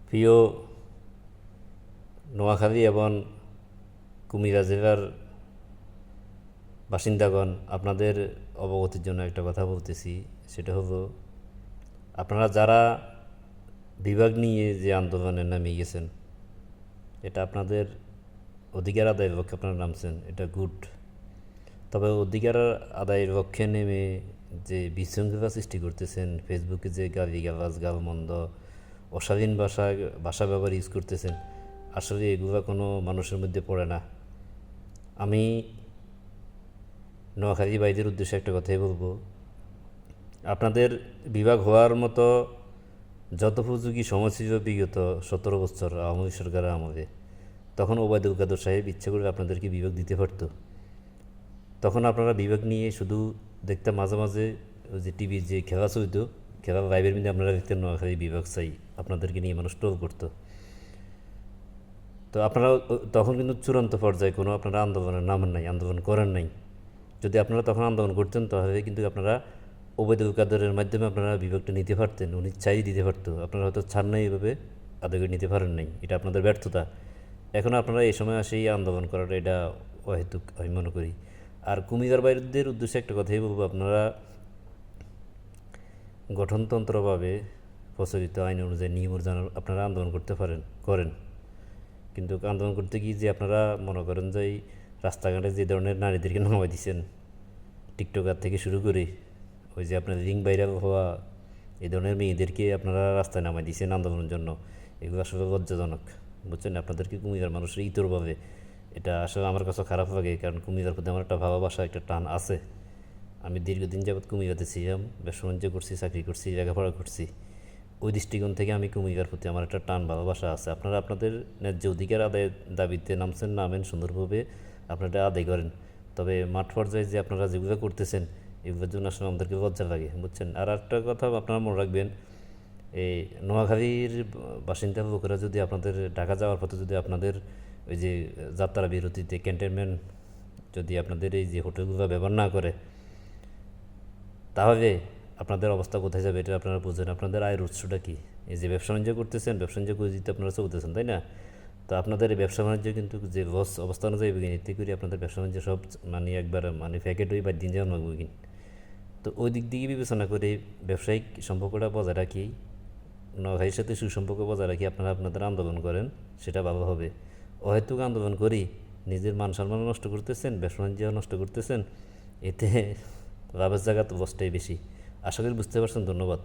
প্রিয় নোয়াখালী এবং কুমিল্লা জেলার বাসিন্দাগণ, আপনাদের অবগতির জন্য একটা কথা বলতেছি। সেটা হলো, আপনারা যারা বিভাগ নিয়ে যে আন্দোলনে নামিয়ে গেছেন, এটা আপনাদের অধিকার আদায়ের পক্ষে আপনারা নামছেন, এটা গুড। তবে অধিকার আদায়ের পক্ষে নেমে যে বিশৃঙ্খলা সৃষ্টি করতেছেন, ফেসবুকে যে গালি গালাজ গালমন্দ অশালীন ভাষা ব্যবহার ইউজ করতেছেন, আসলে এগুলো কোনো মানুষের মধ্যে পড়ে না। আমি নোয়াখালী ভাইদের উদ্দেশ্যে একটা কথাই বলবো, আপনাদের বিভাগ হওয়ার মতো যথোপযোগী সময় ছিল বিগত 17 বছর আওয়ামী সরকারের আমলে। তখন ওবায়দুল কাদের সাহেব ইচ্ছে করে আপনাদেরকে বিভাগ দিতে পারত। তখন আপনারা বিভাগ নিয়ে শুধু দেখতাম মাঝে মাঝে ওই যে টিভির যে খেলা চলত, খেলার লাইভের মধ্যে আপনারা দেখতেন নোয়াখালী বিভাগ চাই, আপনাদেরকে নিয়ে মানুষ ট্রোল করতো। তো আপনারা তখন কিন্তু চূড়ান্ত পর্যায়ে কোনো আপনারা আন্দোলনের নামেন নাই, আন্দোলন করেন নাই। যদি আপনারা তখন আন্দোলন করতেন তাহলে কিন্তু আপনারা ওবায়দুল কাদেরের মাধ্যমে আপনারা বিভাগটা নিতে পারতেন, উনি চাই দিতে পারতো। আপনারা হয়তো ছাড় নাই, এভাবে আদায় করে নিতে পারেন নাই, এটা আপনাদের ব্যর্থতা। এখন আপনারা এই সময় আসেই আন্দোলন করাটা এটা অহেতুক আমি মনে করি। আর কুমিল্লার বাইরদের উদ্দেশ্যে একটা কথাই বলবো, আপনারা গঠনতন্ত্রভাবে প্রচলিত আইন অনুযায়ী নিয়ম অনুযায়ী আপনারা আন্দোলন করতে পারেন, করেন। কিন্তু আন্দোলন করতে গিয়ে যে আপনারা মনে করেন যে রাস্তাঘাটে যে ধরনের নারীদেরকে নামাই দিচ্ছেন, টিকটকার থেকে শুরু করে ওই যে আপনার রিং ভাইরাল হওয়া এই ধরনের মেয়েদেরকে আপনারা রাস্তায় নামাই দিচ্ছেন আন্দোলনের জন্য, এগুলো আসলে লজ্জাজনক, বুঝছেন? আপনাদেরকে কুমিল্লার মানুষের ইতরভাবে এটা আসলে আমার কাছে খারাপ লাগে, কারণ কুমিল্লার প্রতি আমার একটা ভালোবাসা, একটা টান আছে। আমি দীর্ঘদিন যাবৎ কুমিল্লাতে ছিলাম, ব্যবসা বাণিজ্য করছি, চাকরি করছি, লেখাপড়া করছি। ওই দৃষ্টিকোণ থেকে আমি কুমিল্লার প্রতি আমার একটা টান ভালোবাসা আছে। আপনারা আপনাদের ন্যায্য অধিকার আদায়ের দাবিতে নামছেন, নামেন, সুন্দরভাবে আপনারা আদায় করেন। তবে মাঠ পর্যায়ে যে আপনারা যেগুলো করতেছেন এগুলোর জন্য আসলে আমাদেরকে লজ্জা লাগে, বুঝছেন? আর একটা কথা আপনারা মনে রাখবেন, এই নোয়াখালীর বাসিন্দা লোকেরা যদি আপনাদের ঢাকা যাওয়ার পথে যদি আপনাদের ওই যে যাত্রা বিরতিতে ক্যান্টনমেন্ট যদি আপনাদের এই যে হোটেলগুলো ব্যবহার না করে, তাহলে আপনাদের অবস্থা কোথায় যাবে এটা আপনারা বুঝেন। আপনাদের আয়ের উৎসটা কী? এই যে ব্যবসা বাণিজ্য করতেছেন, ব্যবসা বাণিজ্য করে দিতে আপনারা চলতেছেন, তাই না? তো আপনাদের এই ব্যবসা বাণিজ্য কিন্তু যে লস অবস্থা অনুযায়ী বেগিন, এতে করে আপনাদের ব্যবসা বাণিজ্য সব মানে একবার মানে প্যাকেট হয়ে বা দিন যাওয়ার বেগিন। তো ওই দিক দিয়ে বিবেচনা করে ব্যবসায়িক সম্পর্কটা বজায় রাখি, নোয়াখালীর সাথে সুসম্পর্ক বজায় রাখি আপনারা আপনাদের আন্দোলন করেন, সেটা ভালো হবে। অহেতুক আন্দোলন করি নিজের মান সম্মান নষ্ট করতেছেন, ব্যবসা বাণিজ্য নষ্ট করতেছেন, এতে লাভের জায়গা তো লসটাই বেশি। আশা করি বুঝতে পারছেন। ধন্যবাদ।